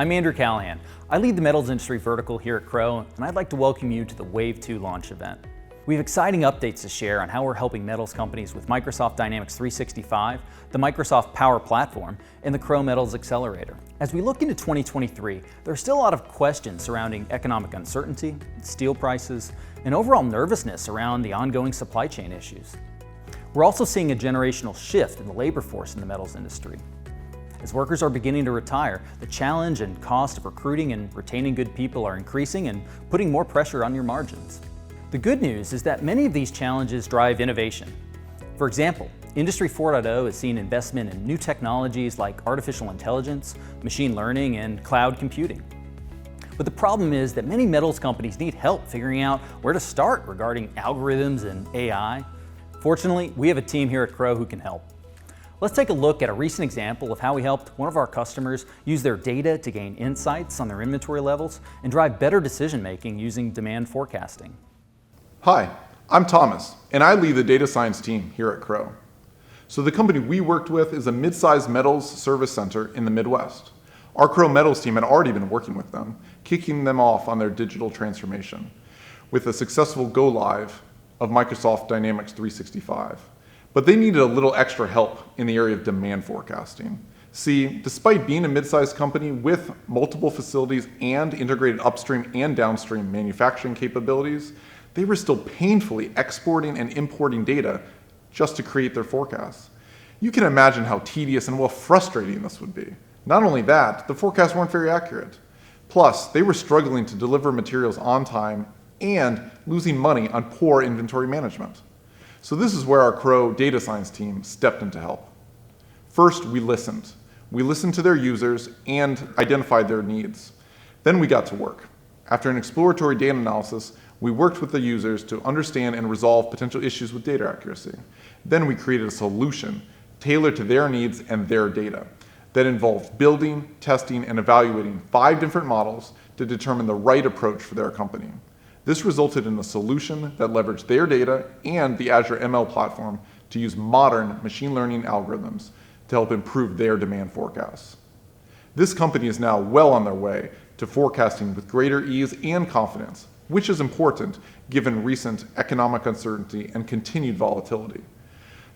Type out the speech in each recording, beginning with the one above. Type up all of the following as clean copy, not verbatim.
I'm Andrew Callahan. I lead the metals industry vertical here at Crowe, and I'd like to welcome you to the Wave 2 launch event. We have exciting updates to share on how we're helping metals companies with Microsoft Dynamics 365, the Microsoft Power Platform, and the Crowe Metals Accelerator. As we look into 2023, there are still a lot of questions surrounding economic uncertainty, steel prices, and overall nervousness around the ongoing supply chain issues. We're also seeing a generational shift in the labor force in the metals industry. As workers are beginning to retire, the challenge and cost of recruiting and retaining good people are increasing and putting more pressure on your margins. The good news is that many of these challenges drive innovation. For example, Industry 4.0 has seen investment in new technologies like artificial intelligence, machine learning, and cloud computing. But the problem is that many metals companies need help figuring out where to start regarding algorithms and AI. Fortunately, we have a team here at Crowe who can help. Let's take a look at a recent example of how we helped one of our customers use their data to gain insights on their inventory levels and drive better decision-making using demand forecasting. Hi, I'm Thomas, and I lead the data science team here at Crowe. So the company we worked with is a mid-sized metals service center in the Midwest. Our Crowe Metals team had already been working with them, kicking them off on their digital transformation with a successful go-live of Microsoft Dynamics 365. But they needed a little extra help in the area of demand forecasting. See, despite being a mid-sized company with multiple facilities and integrated upstream and downstream manufacturing capabilities, they were still painfully exporting and importing data just to create their forecasts. You can imagine how tedious and frustrating this would be. Not only that, the forecasts weren't very accurate. Plus, they were struggling to deliver materials on time and losing money on poor inventory management. So this is where our Crowe data science team stepped in to help. First, we listened. We listened to their users and identified their needs. Then we got to work. After an exploratory data analysis, we worked with the users to understand and resolve potential issues with data accuracy. Then we created a solution tailored to their needs and their data that involved building, testing, and evaluating 5 different models to determine the right approach for their company. This resulted in a solution that leveraged their data and the Azure ML platform to use modern machine learning algorithms to help improve their demand forecasts. This company is now well on their way to forecasting with greater ease and confidence, which is important given recent economic uncertainty and continued volatility.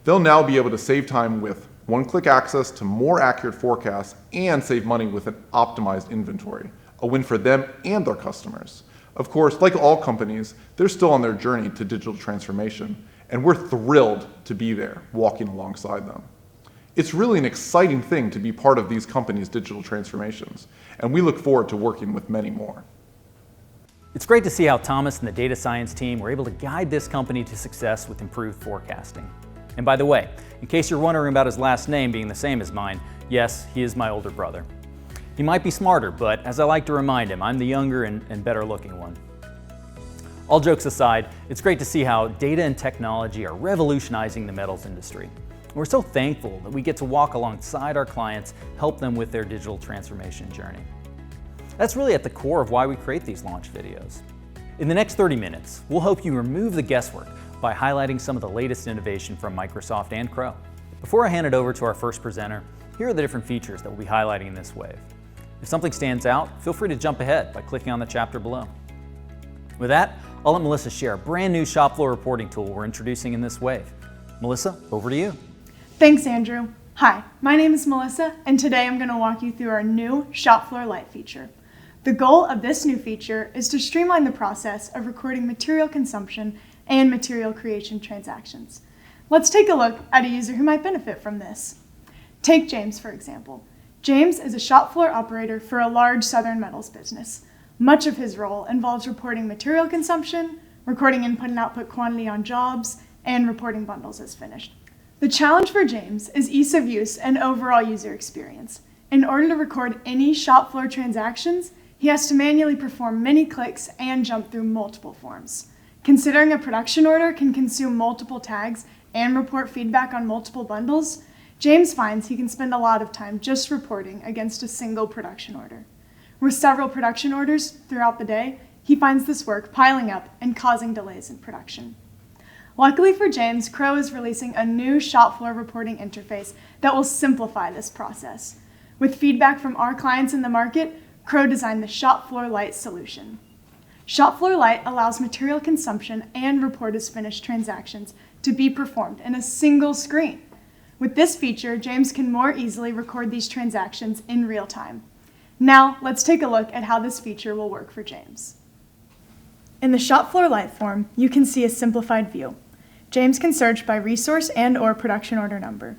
They'll now be able to save time with one-click access to more accurate forecasts and save money with an optimized inventory, a win for them and their customers. Of course, like all companies, they're still on their journey to digital transformation, and we're thrilled to be there, walking alongside them. It's really an exciting thing to be part of these companies' digital transformations, and we look forward to working with many more. It's great to see how Thomas and the data science team were able to guide this company to success with improved forecasting. And by the way, in case you're wondering about his last name being the same as mine, yes, he is my older brother. He might be smarter, but as I like to remind him, I'm the younger and better looking one. All jokes aside, it's great to see how data and technology are revolutionizing the metals industry. We're so thankful that we get to walk alongside our clients, help them with their digital transformation journey. That's really at the core of why we create these launch videos. In the next 30 minutes, we'll help you remove the guesswork by highlighting some of the latest innovation from Microsoft and Crowe. Before I hand it over to our first presenter, here are the different features that we'll be highlighting in this wave. If something stands out, feel free to jump ahead by clicking on the chapter below. With that, I'll let Melissa share a brand new shop floor reporting tool we're introducing in this wave. Melissa, over to you. Thanks, Andrew. Hi, my name is Melissa, and today I'm going to walk you through our new Shop Floor Lite feature. The goal of this new feature is to streamline the process of recording material consumption and material creation transactions. Let's take a look at a user who might benefit from this. Take James, for example. James is a shop floor operator for a large Southern metals business. Much of his role involves reporting material consumption, recording input and output quantity on jobs, and reporting bundles as finished. The challenge for James is ease of use and overall user experience. In order to record any shop floor transactions, he has to manually perform many clicks and jump through multiple forms. Considering a production order can consume multiple tags and report feedback on multiple bundles, James finds he can spend a lot of time just reporting against a single production order. With several production orders throughout the day, he finds this work piling up and causing delays in production. Luckily for James, Crowe is releasing a new shop floor reporting interface that will simplify this process. With feedback from our clients in the market, Crowe designed the shop floor Lite solution. Shop floor Lite allows material consumption and report as finished transactions to be performed in a single screen. With this feature, James can more easily record these transactions in real time. Now, let's take a look at how this feature will work for James. In the shop floor Lite form, you can see a simplified view. James can search by resource and/or production order number.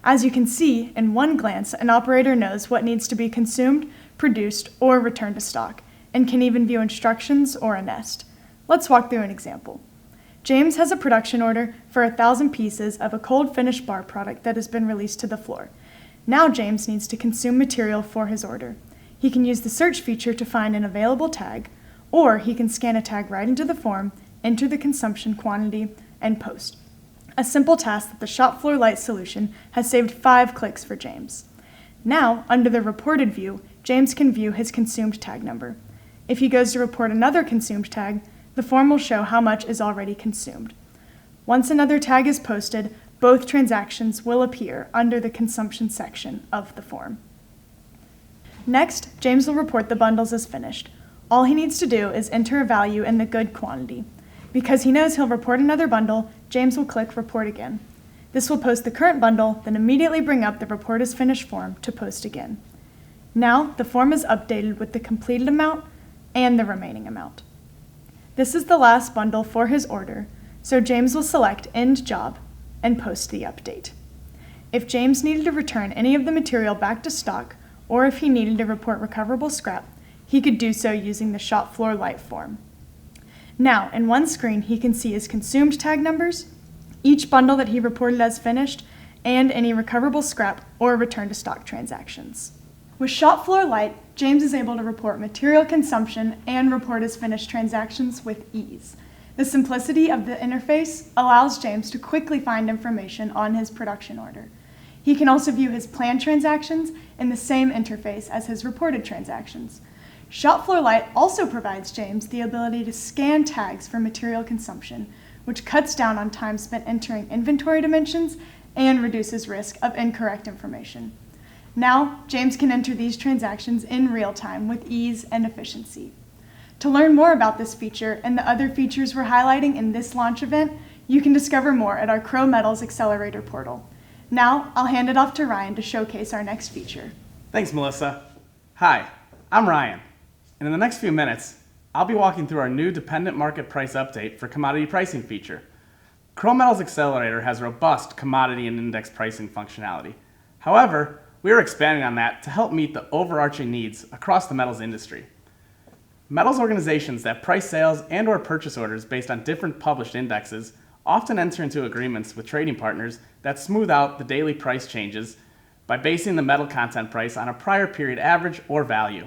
As you can see, in one glance, an operator knows what needs to be consumed, produced, or returned to stock, and can even view instructions or a nest. Let's walk through an example. James has a production order for 1,000 pieces of a cold finished bar product that has been released to the floor. Now James needs to consume material for his order. He can use the search feature to find an available tag, or he can scan a tag right into the form, enter the consumption quantity, and post. A simple task that the shop floor Lite solution has saved 5 clicks for James. Now, under the reported view, James can view his consumed tag number. If he goes to report another consumed tag, the form will show how much is already consumed. Once another tag is posted, both transactions will appear under the consumption section of the form. Next, James will report the bundles as finished. All he needs to do is enter a value in the good quantity. Because he knows he'll report another bundle, James will click Report Again. This will post the current bundle, then immediately bring up the Report as Finished form to post again. Now, the form is updated with the completed amount and the remaining amount. This is the last bundle for his order, so James will select End Job and post the update. If James needed to return any of the material back to stock, or if he needed to report recoverable scrap, he could do so using the shop floor Lite form. Now, in one screen, he can see his consumed tag numbers, each bundle that he reported as finished, and any recoverable scrap or return to stock transactions. With shop floor Lite, James is able to report material consumption and report as finished transactions with ease. The simplicity of the interface allows James to quickly find information on his production order. He can also view his planned transactions in the same interface as his reported transactions. Shop floor Lite also provides James the ability to scan tags for material consumption, which cuts down on time spent entering inventory dimensions and reduces risk of incorrect information. Now, James can enter these transactions in real time with ease and efficiency. To learn more about this feature and the other features we're highlighting in this launch event, you can discover more at our Crowe Metals Accelerator portal. Now, I'll hand it off to Ryan to showcase our next feature. Thanks, Melissa. Hi, I'm Ryan, and in the next few minutes, I'll be walking through our new dependent market price update for commodity pricing feature. Crowe Metals Accelerator has robust commodity and index pricing functionality. However, we are expanding on that to help meet the overarching needs across the metals industry. Metals organizations that price sales and/or purchase orders based on different published indexes often enter into agreements with trading partners that smooth out the daily price changes by basing the metal content price on a prior period average or value.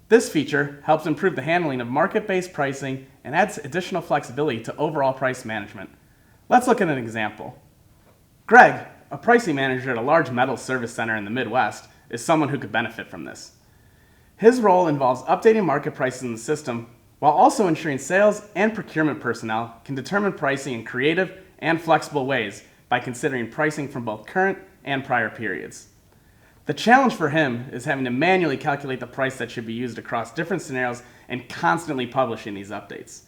This feature helps improve the handling of market-based pricing and adds additional flexibility to overall price management. Let's look at an example. Greg, a pricing manager at a large metals service center in the Midwest, is someone who could benefit from this. His role involves updating market prices in the system while also ensuring sales and procurement personnel can determine pricing in creative and flexible ways by considering pricing from both current and prior periods. The challenge for him is having to manually calculate the price that should be used across different scenarios and constantly publishing these updates.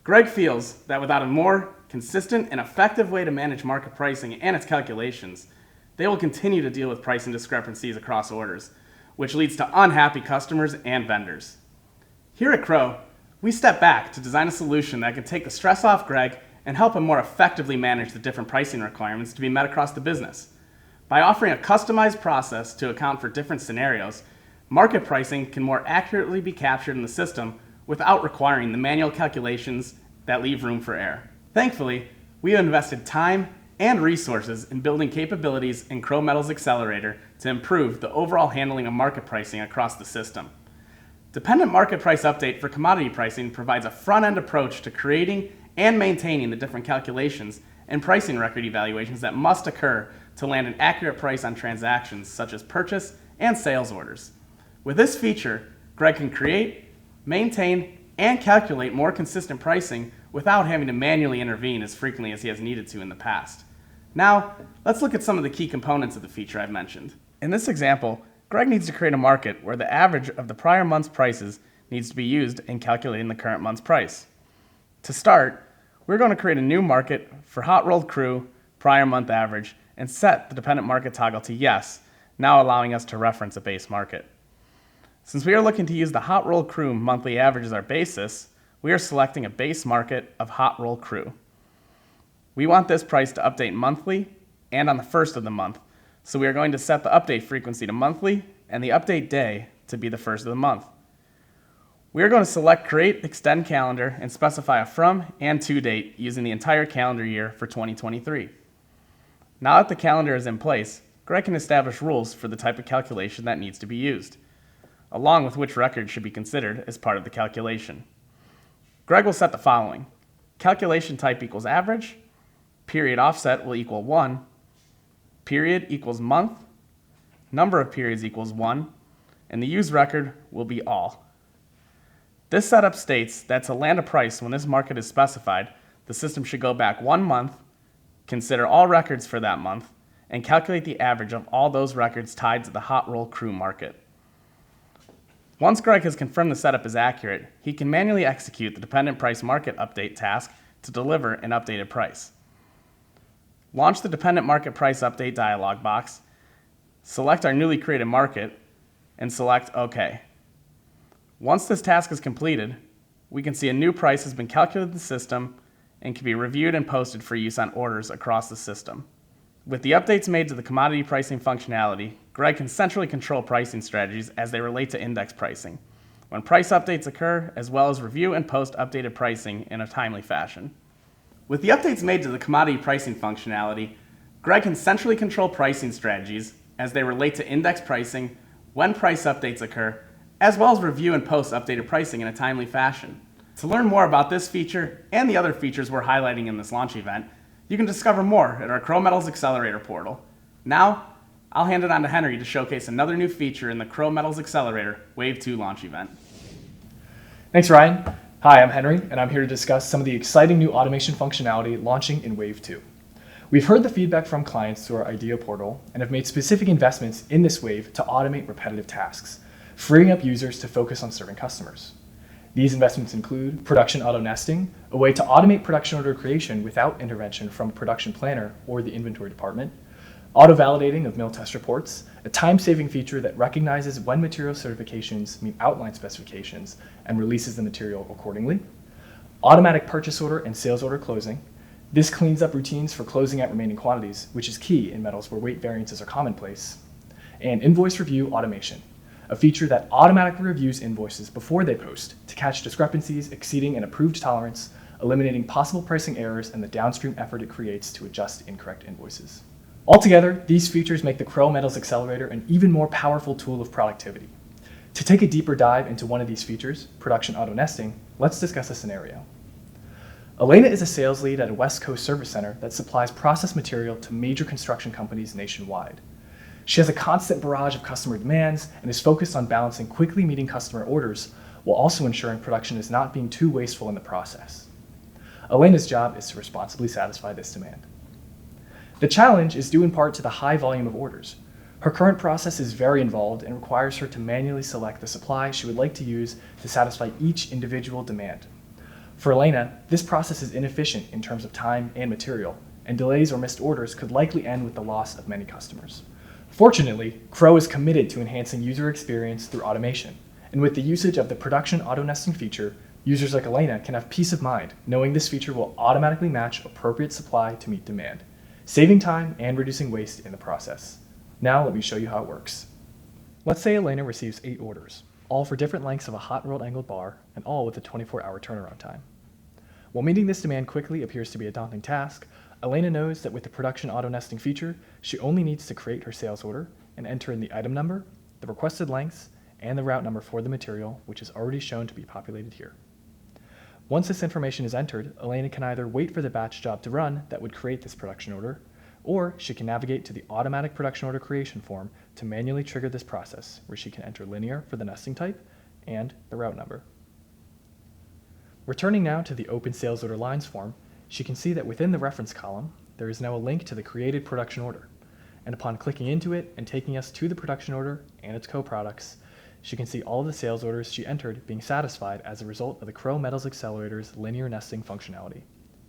Greg feels that without a more consistent and effective way to manage market pricing and its calculations, they will continue to deal with pricing discrepancies across orders, which leads to unhappy customers and vendors. Here at Crowe, we step back to design a solution that can take the stress off Greg and help him more effectively manage the different pricing requirements to be met across the business. By offering a customized process to account for different scenarios, market pricing can more accurately be captured in the system without requiring the manual calculations that leave room for error. Thankfully, we have invested time and resources in building capabilities in Crowe Metals Accelerator to improve the overall handling of market pricing across the system. Dependent Market Price Update for commodity pricing provides a front-end approach to creating and maintaining the different calculations and pricing record evaluations that must occur to land an accurate price on transactions such as purchase and sales orders. With this feature, Greg can create, maintain, and calculate more consistent pricing without having to manually intervene as frequently as he has needed to in the past. Now, let's look at some of the key components of the feature I've mentioned. In this example, Greg needs to create a market where the average of the prior month's prices needs to be used in calculating the current month's price. To start, we're going to create a new market for hot rolled Crowe prior month average and set the dependent market toggle to yes, now allowing us to reference a base market. Since we are looking to use the hot rolled Crowe monthly average as our basis, we are selecting a base market of hot rolled Crowe. We want this price to update monthly and on the first of the month, so we are going to set the update frequency to monthly and the update day to be the first of the month. We are going to select Create Extend Calendar and specify a from and to date using the entire calendar year for 2023. Now that the calendar is in place, Greg can establish rules for the type of calculation that needs to be used, along with which record should be considered as part of the calculation. Greg will set the following: calculation type equals average, period offset will equal 1, period equals month, number of periods equals 1, and the used record will be all. This setup states that to land a price when this market is specified, the system should go back 1 month, consider all records for that month, and calculate the average of all those records tied to the hot roll Crowe market. Once Greg has confirmed the setup is accurate, he can manually execute the dependent price market update task to deliver an updated price. Launch the dependent market price update dialog box, select our newly created market, and select OK. Once this task is completed, we can see a new price has been calculated in the system and can be reviewed and posted for use on orders across the system. With the updates made to the commodity pricing functionality, Greg can centrally control pricing strategies as they relate to index pricing, when price updates occur, as well as review and post updated pricing in a timely fashion. With the updates made to the commodity pricing functionality, Greg can centrally control pricing strategies as they relate to index pricing, when price updates occur, as well as review and post updated pricing in a timely fashion. To learn more about this feature and the other features we're highlighting in this launch event, you can discover more at our Crowe Metals Accelerator portal. Now, I'll hand it on to Henry to showcase another new feature in the Crowe Metals Accelerator Wave 2 launch event. Thanks, Ryan. Hi, I'm Henry, and I'm here to discuss some of the exciting new automation functionality launching in Wave 2. We've heard the feedback from clients through our IDEA portal and have made specific investments in this wave to automate repetitive tasks, freeing up users to focus on serving customers. These investments include production auto nesting, a way to automate production order creation without intervention from a production planner or the inventory department, auto-validating of mill test reports, a time-saving feature that recognizes when material certifications meet outline specifications and releases the material accordingly, automatic purchase order and sales order closing. This cleans up routines for closing out remaining quantities, which is key in metals where weight variances are commonplace, and invoice review automation, a feature that automatically reviews invoices before they post to catch discrepancies exceeding an approved tolerance, eliminating possible pricing errors and the downstream effort it creates to adjust incorrect invoices. Altogether, these features make the Crowe Metals Accelerator an even more powerful tool of productivity. To take a deeper dive into one of these features, production auto nesting, let's discuss a scenario. Elena is a sales lead at a West Coast service center that supplies process material to major construction companies nationwide. She has a constant barrage of customer demands and is focused on balancing quickly meeting customer orders while also ensuring production is not being too wasteful in the process. Elena's job is to responsibly satisfy this demand. The challenge is due in part to the high volume of orders. Her current process is very involved and requires her to manually select the supply she would like to use to satisfy each individual demand. For Elena, this process is inefficient in terms of time and material, and delays or missed orders could likely end with the loss of many customers. Fortunately, Crowe is committed to enhancing user experience through automation, and with the usage of the production auto nesting feature, users like Elena can have peace of mind knowing this feature will automatically match appropriate supply to meet demand, saving time and reducing waste in the process. Now let me show you how it works. Let's say Elena receives 8 orders, all for different lengths of a hot rolled angled bar, and all with a 24-hour turnaround time. While meeting this demand quickly appears to be a daunting task, Elena knows that with the production auto nesting feature, she only needs to create her sales order and enter in the item number, the requested lengths, and the route number for the material, which is already shown to be populated here. Once this information is entered, Elena can either wait for the batch job to run that would create this production order, or she can navigate to the automatic production order creation form to manually trigger this process, where she can enter linear for the nesting type and the route number. Returning now to the open sales order lines form, she can see that within the reference column, there is now a link to the created production order. And upon clicking into it and taking us to the production order and its co-products, she can see all of the sales orders she entered being satisfied as a result of the Crowe Metals Accelerator's linear nesting functionality,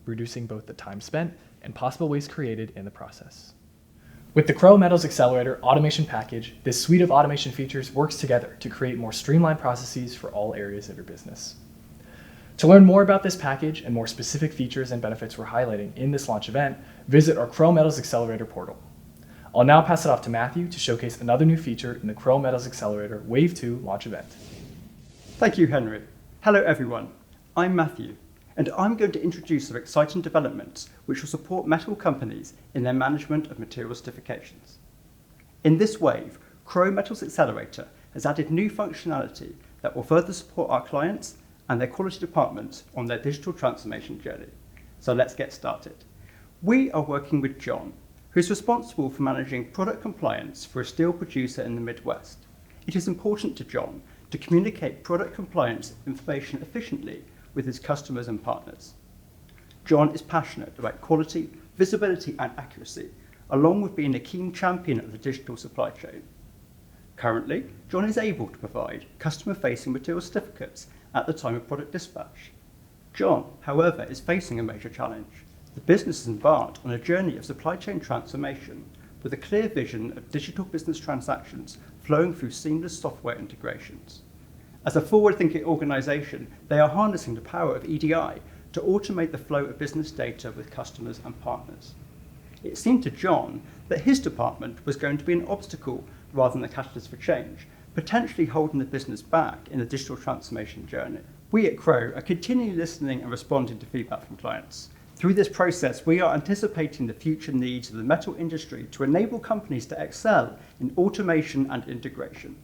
reducing both the time spent and possible waste created in the process. With the Crowe Metals Accelerator automation package, this suite of automation features works together to create more streamlined processes for all areas of your business. To learn more about this package and more specific features and benefits we're highlighting in this launch event, visit our Crowe Metals Accelerator portal. I'll now pass it off to Matthew to showcase another new feature in the Crowe Metals Accelerator Wave 2 launch event. Thank you, Henry. Hello, everyone. I'm Matthew, and I'm going to introduce some exciting developments which will support metal companies in their management of material certifications. In this wave, Crowe Metals Accelerator has added new functionality that will further support our clients and their quality departments on their digital transformation journey. So let's get started. We are working with John, who's responsible for managing product compliance for a steel producer in the Midwest. It is important to John to communicate product compliance information efficiently with his customers and partners. John is passionate about quality, visibility, and accuracy, along with being a keen champion of the digital supply chain. Currently, John is able to provide customer-facing material certificates at the time of product dispatch. John, however, is facing a major challenge. The business is embarked on a journey of supply chain transformation with a clear vision of digital business transactions flowing through seamless software integrations. As a forward-thinking organisation, they are harnessing the power of EDI to automate the flow of business data with customers and partners. It seemed to John that his department was going to be an obstacle rather than a catalyst for change, potentially holding the business back in the digital transformation journey. We at Crowe are continually listening and responding to feedback from clients. Through this process, we are anticipating the future needs of the metal industry to enable companies to excel in automation and integration.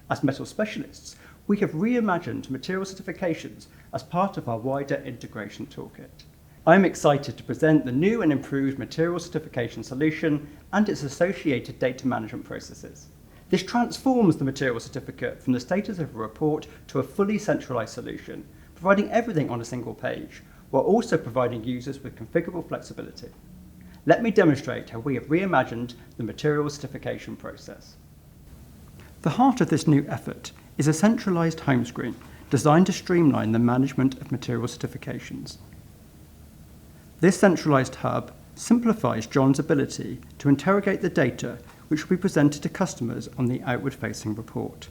As metal specialists, we have reimagined material certifications as part of our wider integration toolkit. I am excited to present the new and improved material certification solution and its associated data management processes. This transforms the material certificate from the status of a report to a fully centralized solution, providing everything on a single page, while also providing users with configurable flexibility. Let me demonstrate how we have reimagined the material certification process. The heart of this new effort is a centralized home screen designed to streamline the management of material certifications. This centralized hub simplifies John's ability to interrogate the data which will be presented to customers on the outward-facing report.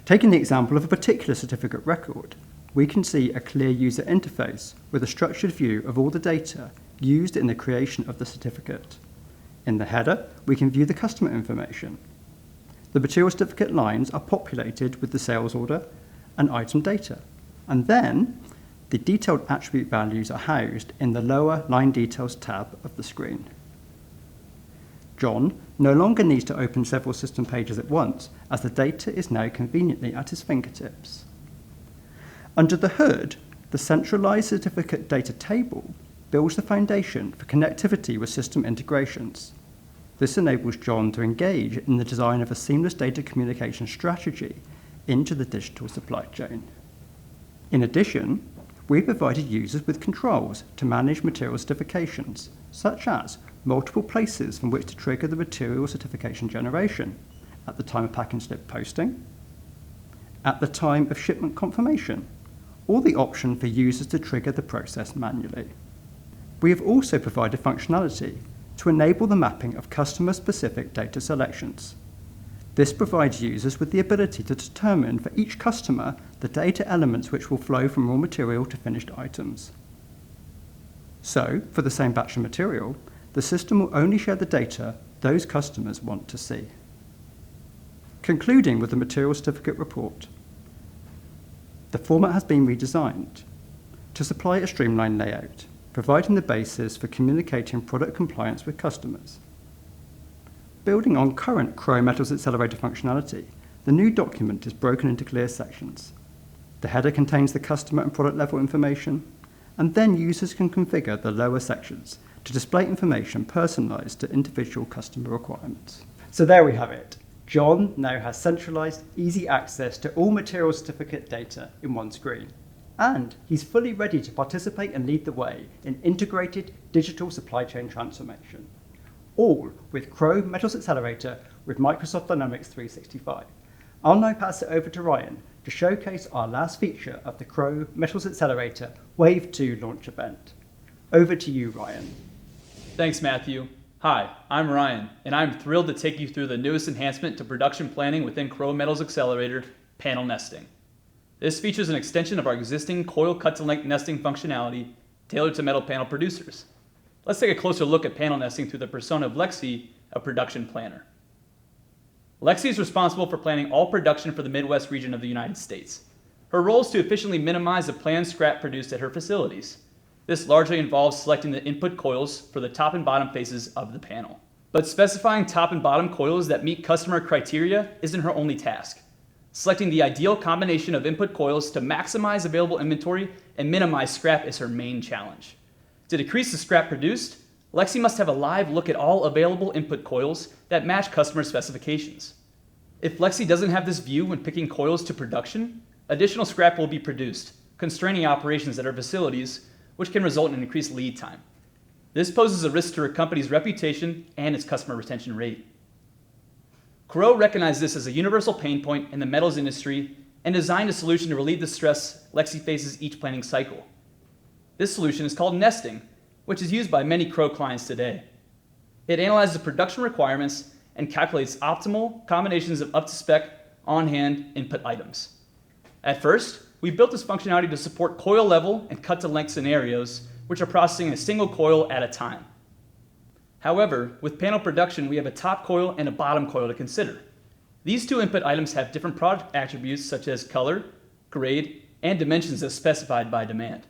Taking the example of a particular certificate record, we can see a clear user interface with a structured view of all the data used in the creation of the certificate. In the header, we can view the customer information. The material certificate lines are populated with the sales order and item data, and then the detailed attribute values are housed in the lower Line Details tab of the screen. John no longer needs to open several system pages at once, as the data is now conveniently at his fingertips. Under the hood, the centralized certificate data table builds the foundation for connectivity with system integrations. This enables John to engage in the design of a seamless data communication strategy into the digital supply chain. In addition, we provided users with controls to manage material certifications, such as multiple places from which to trigger the material certification generation at the time of packing slip posting, at the time of shipment confirmation, or the option for users to trigger the process manually. We have also provided functionality to enable the mapping of customer-specific data selections. This provides users with the ability to determine for each customer the data elements which will flow from raw material to finished items. So, for the same batch of material, the system will only share the data those customers want to see. Concluding with the material certificate report, the format has been redesigned to supply a streamlined layout, providing the basis for communicating product compliance with customers. Building on current Crowe Metals Accelerator functionality, the new document is broken into clear sections. The header contains the customer and product level information, and then users can configure the lower sections to display information personalized to individual customer requirements. So there we have it. John now has centralized, easy access to all material certificate data in one screen. And he's fully ready to participate and lead the way in integrated digital supply chain transformation. all with Crowe Metals Accelerator with Microsoft Dynamics 365. I'll now pass it over to Ryan to showcase our last feature of the Crowe Metals Accelerator Wave 2 launch event. Over to you, Ryan. Thanks, Matthew. Hi, I'm Ryan, and I'm thrilled to take you through the newest enhancement to production planning within Crowe Metals Accelerator, panel nesting. This features an extension of our existing coil cut-to-length nesting functionality tailored to metal panel producers. Let's take a closer look at panel nesting through the persona of Lexi, a production planner. Lexi is responsible for planning all production for the Midwest region of the United States. Her role is to efficiently minimize the planned scrap produced at her facilities. This largely involves selecting the input coils for the top and bottom faces of the panel. But specifying top and bottom coils that meet customer criteria isn't her only task. Selecting the ideal combination of input coils to maximize available inventory and minimize scrap is her main challenge. To decrease the scrap produced, Lexi must have a live look at all available input coils that match customer specifications. If Lexi doesn't have this view when picking coils to production, additional scrap will be produced, constraining operations at her facilities, which can result in increased lead time. This poses a risk to her company's reputation and its customer retention rate. Crowe recognized this as a universal pain point in the metals industry and designed a solution to relieve the stress Lexi faces each planning cycle. This solution is called nesting, which is used by many Crowe clients today. It analyzes production requirements and calculates optimal combinations of up-to-spec, on-hand input items. At first, we built this functionality to support coil level and cut-to-length scenarios, which are processing a single coil at a time. However, with panel production, we have a top coil and a bottom coil to consider. These two input items have different product attributes such as color, grade, and dimensions as specified by demand.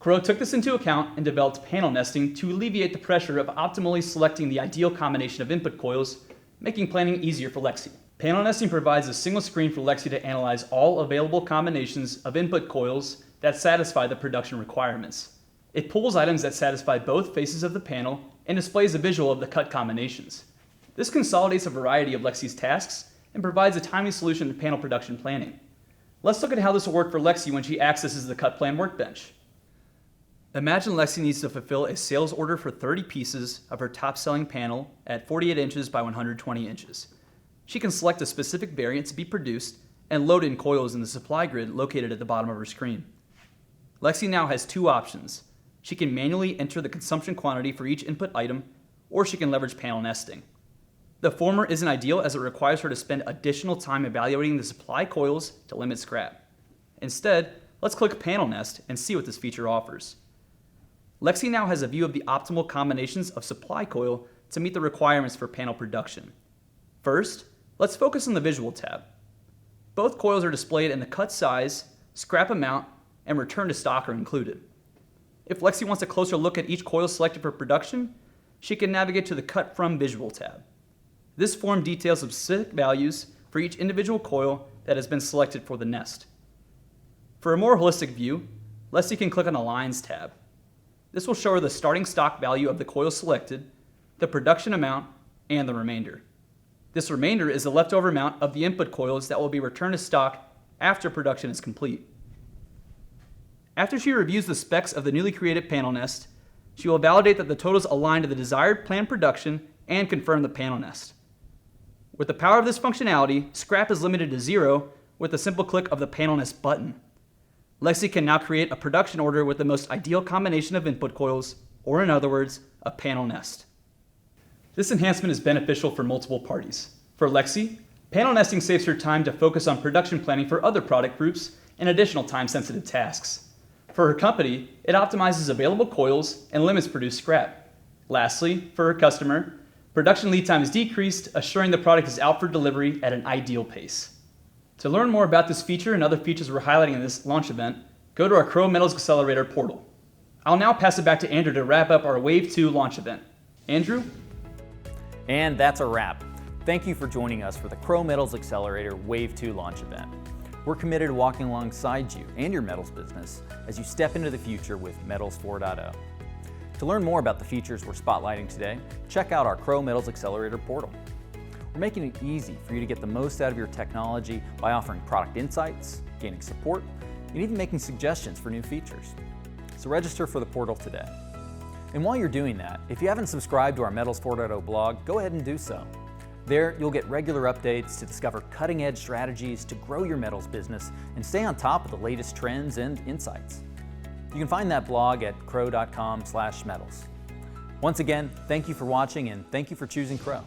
Crowe took this into account and developed panel nesting to alleviate the pressure of optimally selecting the ideal combination of input coils, making planning easier for Lexi. Panel nesting provides a single screen for Lexi to analyze all available combinations of input coils that satisfy the production requirements. It pulls items that satisfy both faces of the panel and displays a visual of the cut combinations. This consolidates a variety of Lexi's tasks and provides a timely solution to panel production planning. Let's look at how this will work for Lexi when she accesses the cut plan workbench. Imagine Lexi needs to fulfill a sales order for 30 pieces of her top-selling panel at 48 inches by 120 inches. She can select a specific variant to be produced and load in coils in the supply grid located at the bottom of her screen. Lexi now has two options. She can manually enter the consumption quantity for each input item, or she can leverage panel nesting. The former isn't ideal as it requires her to spend additional time evaluating the supply coils to limit scrap. Instead, let's click Panel Nest and see what this feature offers. Lexi now has a view of the optimal combinations of supply coil to meet the requirements for panel production. First, let's focus on the Visual tab. Both coils are displayed and the cut size, scrap amount, and return to stock are included. If Lexi wants a closer look at each coil selected for production, she can navigate to the Cut From Visual tab. This form details specific values for each individual coil that has been selected for the nest. For a more holistic view, Lexi can click on the Lines tab. This will show her the starting stock value of the coil selected, the production amount, and the remainder. This remainder is the leftover amount of the input coils that will be returned to stock after production is complete. After she reviews the specs of the newly created panel nest, she will validate that the totals align to the desired planned production and confirm the panel nest. With the power of this functionality, scrap is limited to 0 with a simple click of the panel nest button. Lexi can now create a production order with the most ideal combination of input coils, or in other words, a panel nest. This enhancement is beneficial for multiple parties. For Lexi, panel nesting saves her time to focus on production planning for other product groups and additional time-sensitive tasks. For her company, it optimizes available coils and limits produced scrap. Lastly, for her customer, production lead time is decreased, assuring the product is out for delivery at an ideal pace. To learn more about this feature and other features we're highlighting in this launch event, go to our Crowe Metals Accelerator portal. I'll now pass it back to Andrew to wrap up our Wave 2 launch event. Andrew? And that's a wrap. Thank you for joining us for the Crowe Metals Accelerator Wave 2 launch event. We're committed to walking alongside you and your metals business as you step into the future with Metals 4.0. To learn more about the features we're spotlighting today, check out our Crowe Metals Accelerator portal. We're making it easy for you to get the most out of your technology by offering product insights, gaining support, and even making suggestions for new features. So register for the portal today. And while you're doing that, if you haven't subscribed to our Metals 4.0 blog, go ahead and do so. There, you'll get regular updates to discover cutting-edge strategies to grow your metals business and stay on top of the latest trends and insights. You can find that blog at crowe.com/metals. Once again, thank you for watching and thank you for choosing Crowe.